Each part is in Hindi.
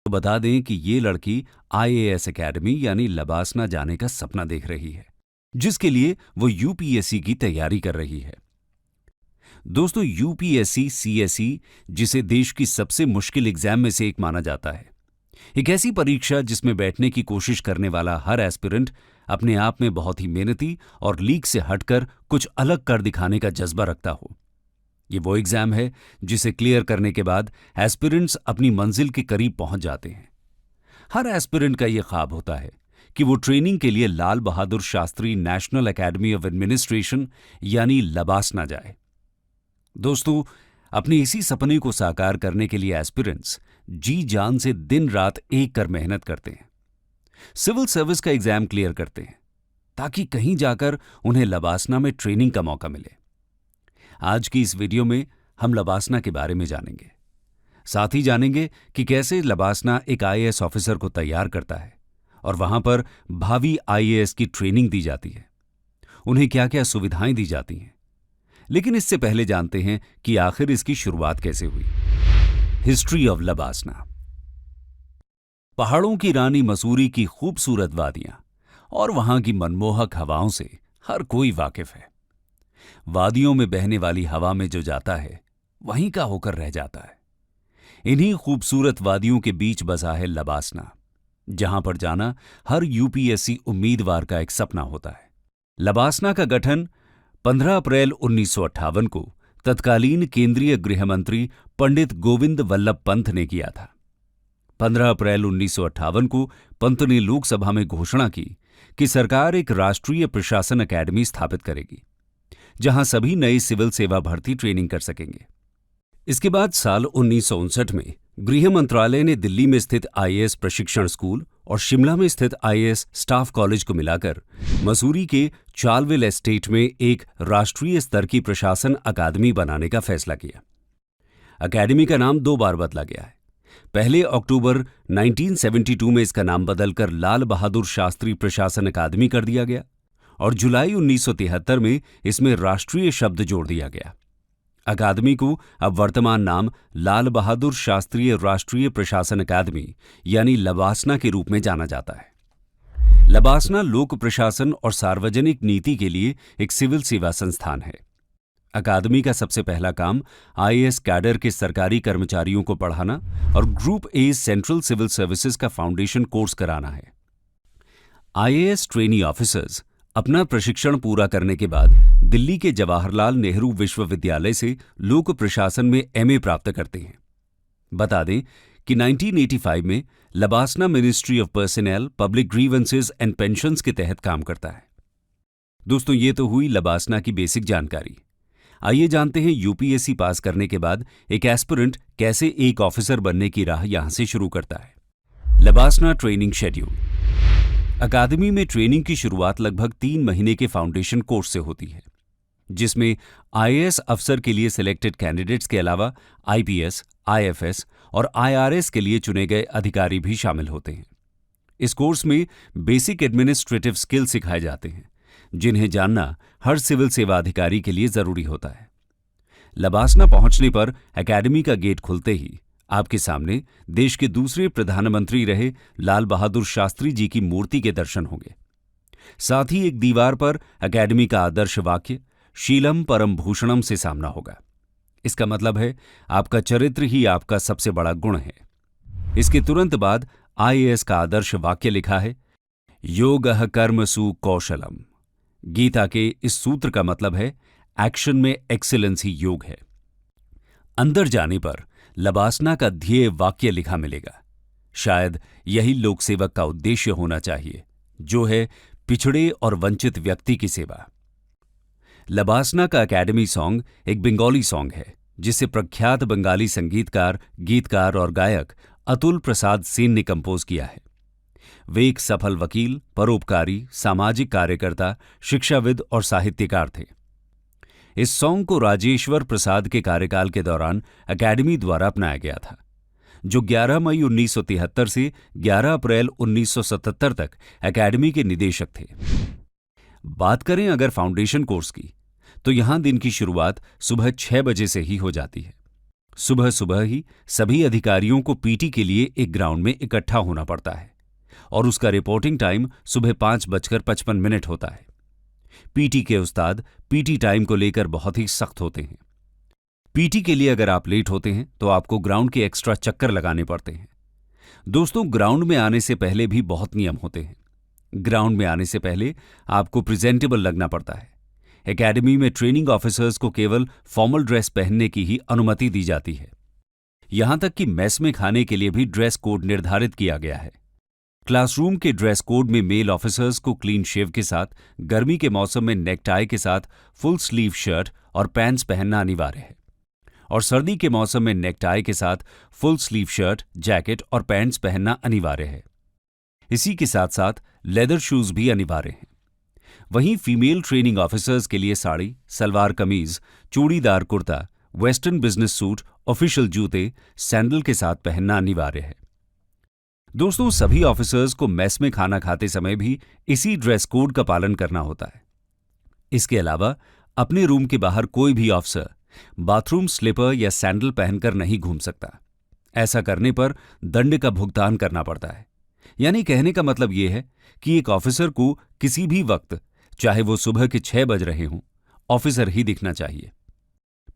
तो बता दें कि ये लड़की आईएएस एकेडमी यानी लबासना जाने का सपना देख रही है, जिसके लिए वो यूपीएससी की तैयारी कर रही है। दोस्तों, यूपीएससी सीएसई, जिसे देश की सबसे मुश्किल एग्जाम में से एक माना जाता है, एक ऐसी परीक्षा जिसमें बैठने की कोशिश करने वाला हर एस्पिरेंट अपने आप में बहुत ही मेहनती और लीक से हटकर कुछ अलग कर दिखाने का जज्बा रखता हो। ये वो एग्जाम है जिसे क्लियर करने के बाद एस्पिरेंट्स अपनी मंजिल के करीब पहुंच जाते हैं। हर एस्पिरेंट का यह ख्वाब होता है कि वो ट्रेनिंग के लिए Lal Bahadur Shastri national academy of administration यानी लबासना जाए। दोस्तों, अपने इसी सपने को साकार करने के लिए एस्पिरेंट्स जी जान से दिन रात एक कर मेहनत करते हैं, सिविल सर्विस का एग्जाम क्लियर करते हैं, ताकि कहीं जाकर उन्हें लबासना में ट्रेनिंग का मौका मिले। आज की इस वीडियो में हम लबासना के बारे में जानेंगे। साथ ही जानेंगे कि कैसे लबासना एक आईएएस ऑफिसर को तैयार करता है और वहां पर भावी आईएएस की ट्रेनिंग दी जाती है, उन्हें क्या क्या सुविधाएं दी जाती हैं। लेकिन इससे पहले जानते हैं कि आखिर इसकी शुरुआत कैसे हुई। History of LBSNAA. पहाड़ों की रानी मसूरी की खूबसूरत वादियां और वहां की मनमोहक हवाओं से हर कोई वाकिफ है। वादियों में बहने वाली हवा में जो जाता है वहीं का होकर रह जाता है। इन्हीं खूबसूरत वादियों के बीच बसा है लबासना, जहां पर जाना हर यूपीएससी उम्मीदवार का एक सपना होता है। लबासना का गठन 15 अप्रैल 1958 को तत्कालीन केंद्रीय गृह मंत्री पंडित गोविंद वल्लभ पंत ने किया था। 15 अप्रैल 1958 को पंत ने लोकसभा में घोषणा की कि सरकार एक राष्ट्रीय प्रशासन अकेडमी स्थापित करेगी, जहां सभी नए सिविल सेवा भर्ती ट्रेनिंग कर सकेंगे। इसके बाद साल 1959 में गृह मंत्रालय ने दिल्ली में स्थित आईएएस प्रशिक्षण स्कूल और शिमला में स्थित आईएएस स्टाफ कॉलेज को मिलाकर मसूरी के चालविल एस्टेट में एक राष्ट्रीय स्तर की प्रशासन अकादमी बनाने का फैसला किया। अकादमी का नाम 2 बार बदला गया है। पहले अक्टूबर 1972 में इसका नाम बदलकर लाल बहादुर शास्त्री प्रशासन अकादमी कर दिया गया और जुलाई 1973 में इसमें राष्ट्रीय शब्द जोड़ दिया गया। अकादमी को अब वर्तमान नाम लाल बहादुर शास्त्रीय राष्ट्रीय प्रशासन अकादमी यानी लबासना के रूप में जाना जाता है। लबासना लोक प्रशासन और सार्वजनिक नीति के लिए एक सिविल सेवा संस्थान है। अकादमी का सबसे पहला काम आईएएस कैडर के सरकारी कर्मचारियों को पढ़ाना और group A central civil services का फाउंडेशन कोर्स कराना है। आईएएस ट्रेनी ऑफिसर्स अपना प्रशिक्षण पूरा करने के बाद दिल्ली के जवाहरलाल नेहरू विश्वविद्यालय से लोक प्रशासन में एमए प्राप्त करते हैं। बता दें कि 1985 में LBSNAA ministry of personal, public grievances and pensions के तहत काम करता है। दोस्तों, ये तो हुई लबासना की बेसिक जानकारी। आइए जानते हैं यूपीएससी पास करने के बाद एक एस्पिरेंट कैसे एक ऑफिसर बनने की राह यहां से शुरू करता है। LBSNAA training schedule. अकादमी में ट्रेनिंग की शुरुआत लगभग 3 महीने के फाउंडेशन कोर्स से होती है, जिसमें आईएएस अफसर के लिए सिलेक्टेड कैंडिडेट्स के अलावा आईपीएस, आईएफएस और आईआरएस के लिए चुने गए अधिकारी भी शामिल होते हैं। इस कोर्स में बेसिक एडमिनिस्ट्रेटिव स्किल सिखाए जाते हैं, जिन्हें जानना हर सिविल सेवा अधिकारी के लिए जरूरी होता है। लबासना पहुंचने पर एकेडमी का गेट खुलते ही आपके सामने देश के दूसरे प्रधानमंत्री रहे लाल बहादुर शास्त्री जी की मूर्ति के दर्शन होंगे। साथ ही एक दीवार पर एकेडमी का आदर्श वाक्य शीलम परम भूषणम से सामना होगा। इसका मतलब है आपका चरित्र ही आपका सबसे बड़ा गुण है। इसके तुरंत बाद आईएएस का आदर्श वाक्य लिखा है योगः कर्मसु कौशलम। गीता के इस सूत्र का मतलब है एक्शन में एक्सीलेंस ही योग है। अंदर जाने पर लबासना का ध्येय वाक्य लिखा मिलेगा। शायद यही लोक सेवक का उद्देश्य होना चाहिए, जो है पिछड़े और वंचित व्यक्ति की सेवा। लबासना का एकेडमी सॉन्ग एक बंगाली सॉन्ग है, जिसे प्रख्यात बंगाली संगीतकार, गीतकार और गायक अतुल प्रसाद सेन ने कंपोज किया है। वे एक सफल वकील, परोपकारी, सामाजिक कार्यकर्ता, शिक्षाविद और साहित्यकार थे। इस सॉन्ग को राजेश्वर प्रसाद के कार्यकाल के दौरान अकेडमी द्वारा अपनाया गया था, जो 11 मई 1973 से 11 अप्रैल 1977 तक अकेडमी के निदेशक थे। बात करें अगर फाउंडेशन कोर्स की, तो यहां दिन की शुरुआत सुबह 6 बजे से ही हो जाती है। सुबह सुबह ही सभी अधिकारियों को पीटी के लिए एक ग्राउंड में इकट्ठा होना पड़ता है और उसका रिपोर्टिंग टाइम सुबह 5:55 होता है। पीटी के उस्ताद पीटी टाइम को लेकर बहुत ही सख्त होते हैं। पीटी के लिए अगर आप लेट होते हैं तो आपको ग्राउंड के एक्स्ट्रा चक्कर लगाने पड़ते हैं। दोस्तों, ग्राउंड में आने से पहले भी बहुत नियम होते हैं। ग्राउंड में आने से पहले आपको प्रेजेंटेबल लगना पड़ता है। एकेडमी में ट्रेनिंग ऑफिसर्स को केवल फॉर्मल ड्रेस पहनने की ही अनुमति दी जाती है। यहां तक कि मेस में खाने के लिए भी ड्रेस कोड निर्धारित किया गया है। क्लासरूम के ड्रेस कोड में मेल ऑफिसर्स को क्लीन शेव के साथ, गर्मी के मौसम में नेकटाई के साथ फुल स्लीव शर्ट और पैंट्स पहनना अनिवार्य है, और सर्दी के मौसम में नेकटाई के साथ फुल स्लीव शर्ट, जैकेट और पैंट्स पहनना अनिवार्य है। इसी के साथ साथ लेदर शूज भी अनिवार्य हैं। वहीं फीमेल ट्रेनिंग ऑफिसर्स के लिए sari, salwar kameez, churidar kurta, western business suit, official जूते, सैंडल के साथ पहनना अनिवार्य है। दोस्तों, सभी ऑफिसर्स को मेस में खाना खाते समय भी इसी ड्रेस कोड का पालन करना होता है। इसके अलावा अपने रूम के बाहर कोई भी ऑफिसर बाथरूम स्लीपर या सैंडल पहनकर नहीं घूम सकता। ऐसा करने पर दंड का भुगतान करना पड़ता है। यानी कहने का मतलब यह है कि एक ऑफिसर को किसी भी वक्त, चाहे वो सुबह के 6 बज रहे हों, ऑफिसर ही दिखना चाहिए।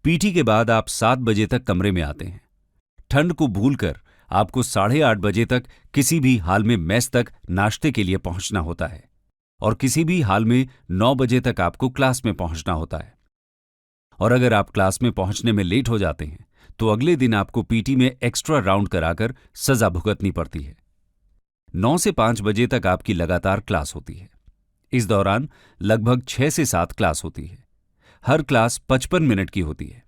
पीटी के बाद आप 7 बजे तक कमरे में आते हैं। ठंड को भूलकर आपको 8:30 बजे तक किसी भी हाल में मेस तक नाश्ते के लिए पहुंचना होता है, और किसी भी हाल में 9 बजे तक आपको क्लास में पहुंचना होता है। और अगर आप क्लास में पहुंचने में लेट हो जाते हैं तो अगले दिन आपको पीटी में एक्स्ट्रा राउंड कराकर सजा भुगतनी पड़ती है। 9 से 5 बजे तक आपकी लगातार क्लास होती है। इस दौरान लगभग 6 से 7 क्लास होती है। हर क्लास 55 मिनट की होती है।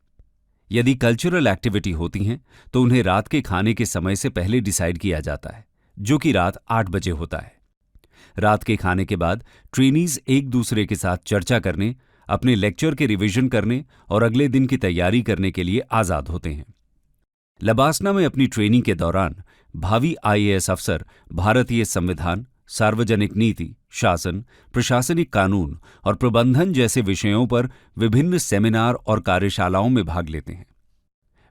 यदि कल्चरल एक्टिविटी होती हैं तो उन्हें रात के खाने के समय से पहले डिसाइड किया जाता है, जो कि रात 8 बजे होता है। रात के खाने के बाद ट्रेनीज एक दूसरे के साथ चर्चा करने, अपने लेक्चर के रिवीजन करने और अगले दिन की तैयारी करने के लिए आजाद होते हैं। लबासना में अपनी ट्रेनिंग के दौरान भावी आईएएस अफसर भारतीय संविधान, सार्वजनिक नीति, शासन, प्रशासनिक कानून और प्रबंधन जैसे विषयों पर विभिन्न सेमिनार और कार्यशालाओं में भाग लेते हैं।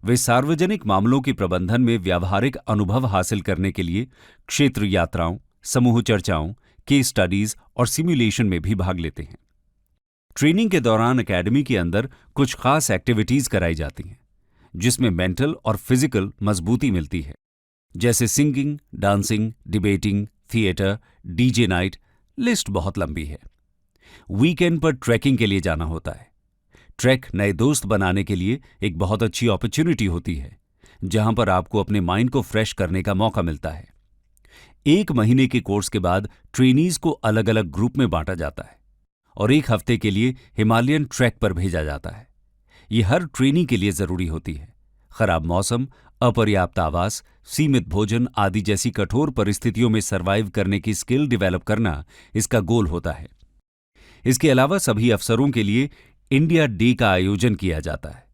वे सार्वजनिक मामलों के प्रबंधन में व्यावहारिक अनुभव हासिल करने के लिए क्षेत्र यात्राओं, समूह चर्चाओं, केस स्टडीज और सिमुलेशन में भी भाग लेते हैं। ट्रेनिंग के दौरान एकेडमी के अंदर कुछ खास एक्टिविटीज कराई जाती हैं, जिसमें मेंटल और फिजिकल मजबूती मिलती है, जैसे singing, dancing, debating, theatre, DJ night, list बहुत लंबी है। वीकेंड पर ट्रैकिंग के लिए जाना होता है। ट्रैक नए दोस्त बनाने के लिए एक बहुत अच्छी अपॉर्चुनिटी होती है, जहां पर आपको अपने माइंड को फ्रेश करने का मौका मिलता है। 1 महीने के कोर्स के बाद ट्रेनीज को अलग अलग ग्रुप में बांटा जाता है और 1 हफ्ते के लिए हिमालयन ट्रैक पर भेजा जाता है। ये हर ट्रेनी के लिए जरूरी होती है। खराब मौसम, अपर्याप्त आवास, सीमित भोजन आदि जैसी कठोर परिस्थितियों में सरवाइव करने की स्किल डेवलप करना इसका गोल होता है। इसके अलावा सभी अफसरों के लिए इंडिया डे का आयोजन किया जाता है,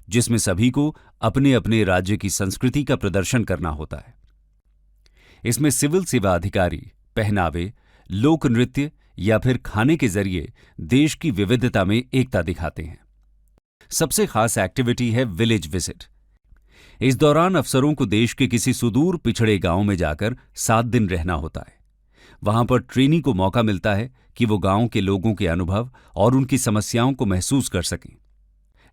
जिसमें सभी को अपने अपने राज्य की संस्कृति का प्रदर्शन करना होता है। इसमें सिविल सेवा अधिकारी पहनावे, लोक नृत्य या फिर खाने के जरिए देश की विविधता में एकता दिखाते हैं। सबसे खास एक्टिविटी है विलेज विजिट। इस दौरान अफसरों को देश के किसी सुदूर पिछड़े गांव में जाकर 7 दिन रहना होता है। वहां पर ट्रेनी को मौका मिलता है कि वो गांव के लोगों के अनुभव और उनकी समस्याओं को महसूस कर सकें।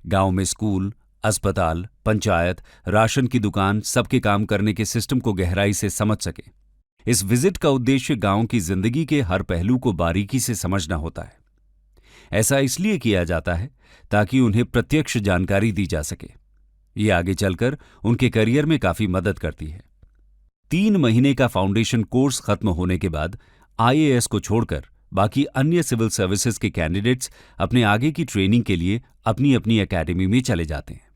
गांव में स्कूल, अस्पताल, पंचायत, राशन की दुकान, सबके काम करने के सिस्टम को गहराई से समझ सकें। इस विजिट का उद्देश्य गांव की जिंदगी के हर पहलू को बारीकी से समझना होता है। ऐसा इसलिए किया जाता है ताकि उन्हें प्रत्यक्ष जानकारी दी जा सके। ये आगे चलकर उनके करियर में काफी मदद करती है। 3 महीने का फाउंडेशन कोर्स खत्म होने के बाद आईएएस को छोड़कर बाकी अन्य सिविल सर्विसेज के कैंडिडेट्स अपने आगे की ट्रेनिंग के लिए अपनी अपनी एकेडमी में चले जाते हैं।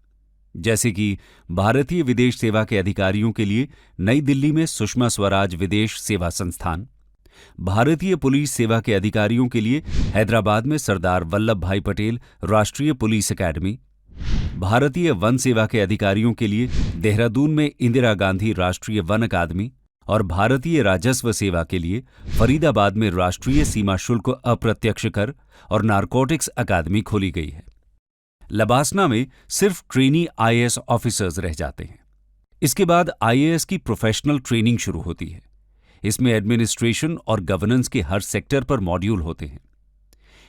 जैसे कि भारतीय विदेश सेवा के अधिकारियों के लिए नई दिल्ली में सुषमा स्वराज विदेश सेवा संस्थान, भारतीय पुलिस सेवा के अधिकारियों के लिए हैदराबाद में सरदार वल्लभ भाई पटेल राष्ट्रीय पुलिस अकादमी, भारतीय वन सेवा के अधिकारियों के लिए देहरादून में इंदिरा गांधी राष्ट्रीय वन अकादमी और भारतीय राजस्व सेवा के लिए फरीदाबाद में राष्ट्रीय सीमा शुल्क अप्रत्यक्ष कर और नारकोटिक्स अकादमी खोली गई है। लबासना में सिर्फ ट्रेनी आईएएस ऑफिसर्स रह जाते हैं। इसके बाद आईएएस की प्रोफेशनल ट्रेनिंग शुरू होती है। इसमें एडमिनिस्ट्रेशन और गवर्नेंस के हर सेक्टर पर मॉड्यूल होते हैं।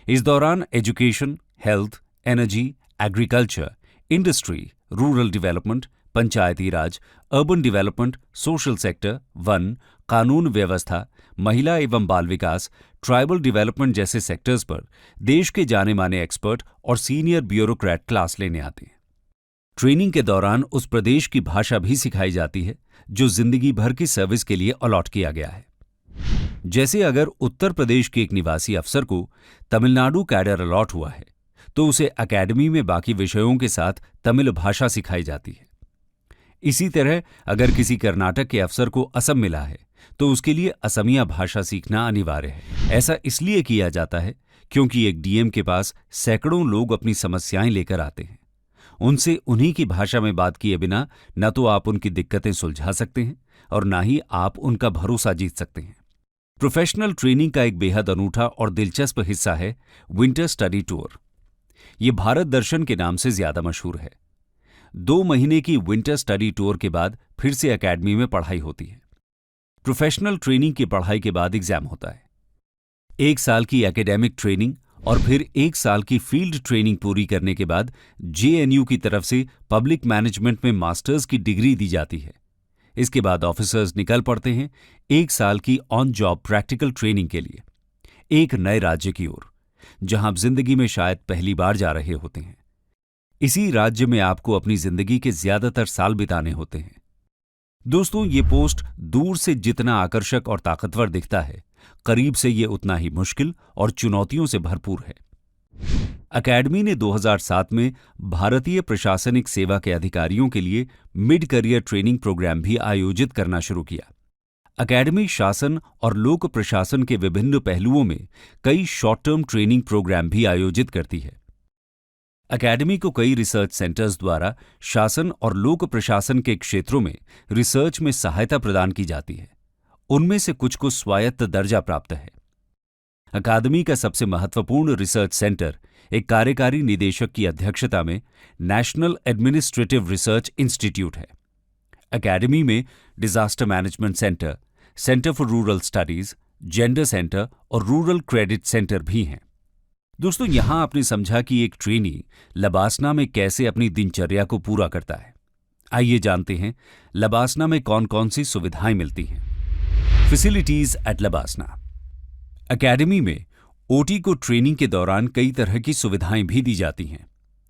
इस दौरान education, health, energy, agriculture, industry, rural development, Panchayati Raj, urban development, social sector, वन, कानून व्यवस्था, महिला एवं बाल विकास, ट्राइबल डेवलपमेंट जैसे सेक्टर्स पर देश के जाने माने एक्सपर्ट और सीनियर ब्यूरोक्रेट क्लास लेने आते हैं। ट्रेनिंग के दौरान उस प्रदेश की भाषा भी सिखाई जाती है जो जिंदगी भर की सर्विस के लिए अलॉट किया गया है। जैसे अगर उत्तर प्रदेश के एक निवासी अफसर को तमिलनाडु कैडर अलॉट हुआ है तो उसे अकेडमी में बाकी विषयों के साथ तमिल भाषा सिखाई जाती है। इसी तरह अगर किसी कर्नाटक के अफसर को असम मिला है तो उसके लिए असमिया भाषा सीखना अनिवार्य है। ऐसा इसलिए किया जाता है क्योंकि एक डीएम के पास सैकड़ों लोग अपनी समस्याएं लेकर आते हैं। उनसे उन्हीं की भाषा में बात किए बिना न तो आप उनकी दिक्कतें सुलझा सकते हैं और न ही आप उनका भरोसा जीत सकते हैं। प्रोफेशनल ट्रेनिंग का एक बेहद अनूठा और दिलचस्प हिस्सा है विंटर स्टडी टूर। ये भारत दर्शन के नाम से ज्यादा मशहूर है। 2 महीने की विंटर स्टडी टूर के बाद फिर से एकेडमी में पढ़ाई होती है। प्रोफेशनल ट्रेनिंग की पढ़ाई के बाद एग्जाम होता है। 1 साल की एकेडमिक ट्रेनिंग और फिर 1 साल की फील्ड ट्रेनिंग पूरी करने के बाद जेएनयू की तरफ से पब्लिक मैनेजमेंट में मास्टर्स की डिग्री दी जाती है। इसके बाद ऑफिसर्स निकल पड़ते हैं 1 साल की ऑन जॉब प्रैक्टिकल ट्रेनिंग के लिए एक नए राज्य की ओर, जहां आप जिंदगी में शायद पहली बार जा रहे होते हैं। इसी राज्य में आपको अपनी जिंदगी के ज्यादातर साल बिताने होते हैं। दोस्तों, ये पोस्ट दूर से जितना आकर्षक और ताकतवर दिखता है, करीब से ये उतना ही मुश्किल और चुनौतियों से भरपूर है। अकेडमी ने 2007 में भारतीय प्रशासनिक सेवा के अधिकारियों के लिए मिड करियर ट्रेनिंग प्रोग्राम भी आयोजित करना शुरू किया। अकेडमी शासन और लोक प्रशासन के विभिन्न पहलुओं में कई शॉर्ट टर्म ट्रेनिंग प्रोग्राम भी आयोजित करती है। अकेडमी को कई रिसर्च सेंटर्स द्वारा शासन और लोक प्रशासन के क्षेत्रों में रिसर्च में सहायता प्रदान की जाती है। उनमें से कुछ को स्वायत्त दर्जा प्राप्त है। अकादमी का सबसे महत्वपूर्ण रिसर्च सेंटर एक कार्यकारी निदेशक की अध्यक्षता में नेशनल एडमिनिस्ट्रेटिव रिसर्च इंस्टीट्यूट है। अकादमी में disaster management centre, centre for rural studies, gender centre और रूरल क्रेडिट सेंटर भी हैं। दोस्तों, यहां आपने समझा कि एक ट्रेनी लबासना में कैसे अपनी दिनचर्या को पूरा करता है। आइए जानते हैं लबासना में कौन कौन सी सुविधाएं मिलती हैं। Facilities eight LBSNAA. अकेडमी में ओटी को ट्रेनिंग के दौरान कई तरह की सुविधाएं भी दी जाती हैं।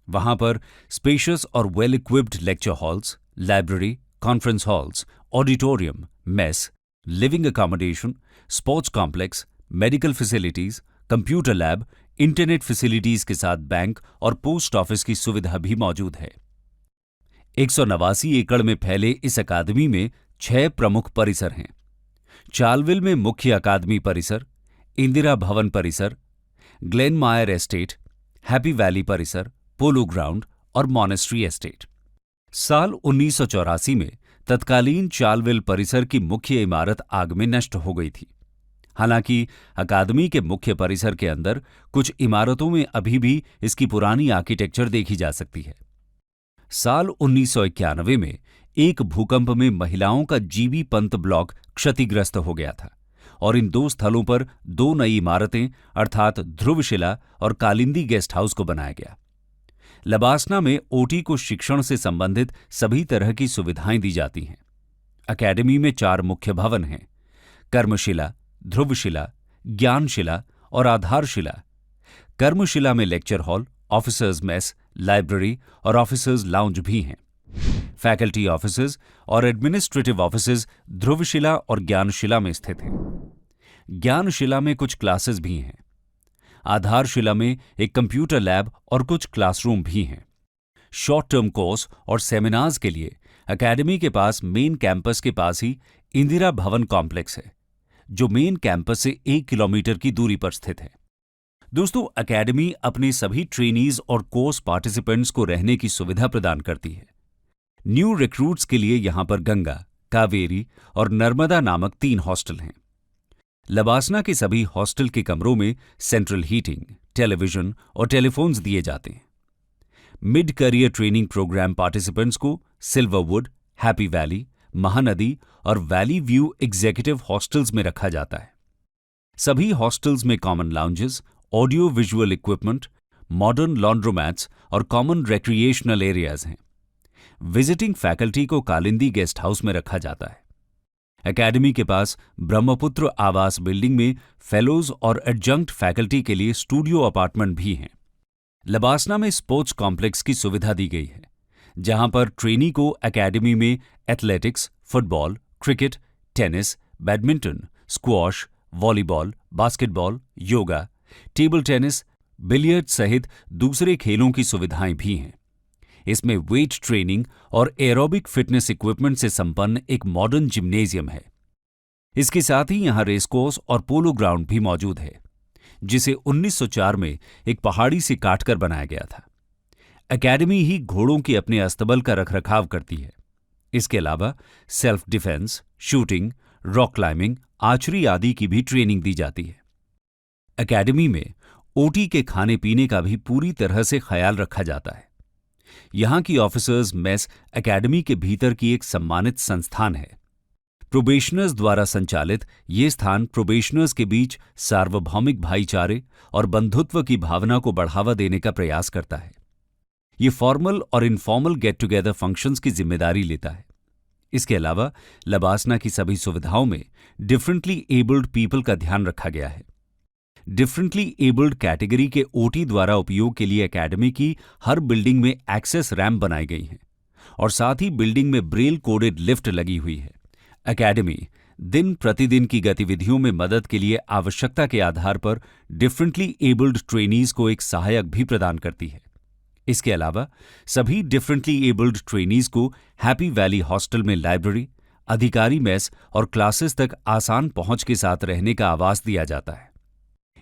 वहां पर स्पेशियस और well equipped lecture halls, library, conference halls, auditorium, mess, living accommodation, sports complex, medical facilities, computer lab, internet facilities के साथ बैंक और पोस्ट ऑफिस की सुविधा भी मौजूद है। 189 एकड़ में फैले इस अकादमी में 6 प्रमुख परिसर हैं। चालविल में मुख्य अकादमी परिसर, इंदिरा भवन परिसर, ग्लेन मायर एस्टेट, हैप्पी वैली परिसर, पोलो ग्राउंड और मॉनेस्ट्री एस्टेट। साल 1984 में तत्कालीन चालविल परिसर की मुख्य इमारत आग में नष्ट हो गई थी। हालांकि अकादमी के मुख्य परिसर के अंदर कुछ इमारतों में अभी भी इसकी पुरानी आर्किटेक्चर देखी जा सकती है। साल 1991 में एक भूकंप में महिलाओं का जीबी पंत ब्लॉक क्षतिग्रस्त हो गया था और इन 2 स्थलों पर 2 नई इमारतें अर्थात ध्रुवशिला और कालिंदी गेस्ट हाउस को बनाया गया। लबासना में ओटी को शिक्षण से संबंधित सभी तरह की सुविधाएं दी जाती हैं। अकेडमी में 4 मुख्य भवन हैं: कर्मशिला, ध्रुवशिला, ज्ञानशिला और आधारशिला। कर्मशिला में lecture hall, officers mess, library और ऑफिसर्स लाउंज भी हैं। फैकल्टी ऑफिसेज और एडमिनिस्ट्रेटिव ऑफिसेज ध्रुवशिला और ज्ञानशिला में स्थित हैं। ज्ञानशिला में कुछ क्लासेस भी हैं। आधारशिला में एक कंप्यूटर लैब और कुछ क्लासरूम भी हैं। शॉर्ट टर्म कोर्स और सेमिनार्स के लिए अकेडमी के पास मेन कैंपस के पास ही इंदिरा भवन कॉम्प्लेक्स है, जो मेन कैंपस से 1 किलोमीटर की दूरी पर स्थित है। दोस्तों, अकेडमी अपने सभी ट्रेनीज और कोर्स पार्टिसिपेंट्स को रहने की सुविधा प्रदान करती है। न्यू रिक्रूट्स के लिए यहां पर गंगा, कावेरी और नर्मदा नामक 3 हॉस्टल हैं। लबासना के सभी हॉस्टल के कमरों में सेंट्रल हीटिंग, टेलीविजन और टेलीफोन्स दिए जाते हैं। Mid career training programme participants को सिल्वरवुड, हैप्पी वैली, महानदी और वैली व्यू एग्जीक्यूटिव हॉस्टल्स में रखा जाता है। सभी हॉस्टल्स में common lounges, audio visual equipment, modern laundromats और कॉमन रिक्रिएशनल एरियाज हैं। विजिटिंग फैकल्टी को कालिंदी गेस्ट हाउस में रखा जाता है। एकेडमी के पास ब्रह्मपुत्र आवास बिल्डिंग में फेलोज और एडजंक्ट फैकल्टी के लिए स्टूडियो अपार्टमेंट भी हैं। लबासना में स्पोर्ट्स कॉम्प्लेक्स की सुविधा दी गई है, जहां पर ट्रेनी को एकेडमी में athletics, football, cricket, tennis, badminton, squash, volleyball, basketball, yoga, table tennis, billiard सहित दूसरे खेलों की सुविधाएं भी हैं। इसमें वेट ट्रेनिंग और एरोबिक फिटनेस इक्विपमेंट से संपन्न एक मॉडर्न जिम्नेजियम है। इसके साथ ही यहां रेसकोर्स और पोलो ग्राउंड भी मौजूद है, जिसे 1904 में एक पहाड़ी से काटकर बनाया गया था। एकेडमी ही घोड़ों के अपने अस्तबल का रखरखाव करती है। इसके अलावा self defence, shooting, rock climbing, archery आदि की भी ट्रेनिंग दी जाती है। एकेडमी में ओटी के खाने पीने का भी पूरी तरह से ख्याल रखा जाता है। यहां की ऑफिसर्स मेस एकेडमी के भीतर की एक सम्मानित संस्थान है। प्रोबेशनर्स द्वारा संचालित ये स्थान प्रोबेशनर्स के बीच सार्वभौमिक भाईचारे और बंधुत्व की भावना को बढ़ावा देने का प्रयास करता है। ये फॉर्मल और इनफॉर्मल गेट टुगेदर फंक्शंस की जिम्मेदारी लेता है। इसके अलावा लबासना की सभी सुविधाओं में डिफरेंटली एबल्ड पीपल का ध्यान रखा गया है। डिफरेंटली एबल्ड कैटेगरी के ओटी द्वारा उपयोग के लिए एकेडमी की हर बिल्डिंग में एक्सेस रैंप बनाई गई हैं और साथ ही बिल्डिंग में ब्रेल कोडेड लिफ्ट लगी हुई है। एकेडमी दिन प्रतिदिन की गतिविधियों में मदद के लिए आवश्यकता के आधार पर डिफरेंटली एबल्ड ट्रेनीज को एक सहायक भी प्रदान करती है। इसके अलावा सभी डिफरेंटली एबल्ड ट्रेनीज को हैप्पी वैली हॉस्टल में लाइब्रेरी, अधिकारी मेस और क्लासेस तक आसान पहुंच के साथ रहने का आवास दिया जाता है।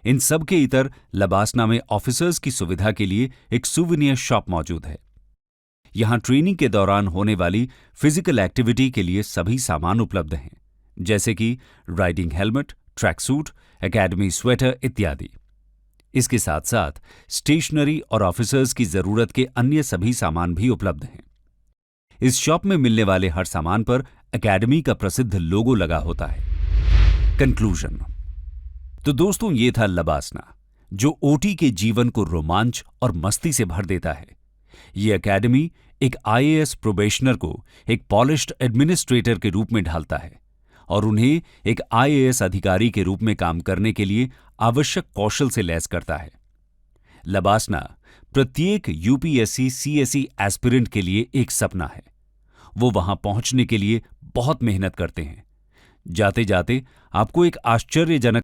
इन सब के इतर लबासना में ऑफिसर्स की सुविधा के लिए एक सुवेनियर शॉप मौजूद है। यहां ट्रेनिंग के दौरान होने वाली फिजिकल एक्टिविटी के लिए सभी सामान उपलब्ध हैं, जैसे कि riding helmet, track suit, academy sweater इत्यादि। इसके साथ साथ स्टेशनरी और ऑफिसर्स की जरूरत के अन्य सभी सामान भी उपलब्ध हैं। इस शॉप में मिलने वाले हर सामान पर एकेडमी का प्रसिद्ध लोगो लगा होता है। कंक्लूजन। तो दोस्तों, ये था लबासना, जो ओटी के जीवन को रोमांच और मस्ती से भर देता है। ये एकेडमी एक आईएएस प्रोबेशनर को एक पॉलिश्ड एडमिनिस्ट्रेटर के रूप में ढालता है और उन्हें एक आईएएस अधिकारी के रूप में काम करने के लिए आवश्यक कौशल से लैस करता है। लबासना प्रत्येक यूपीएससी सीएसई एस्पिरेंट के लिए एक सपना है। वो वहां पहुंचने के लिए बहुत मेहनत करते हैं। जाते जाते आपको एक आश्चर्यजनक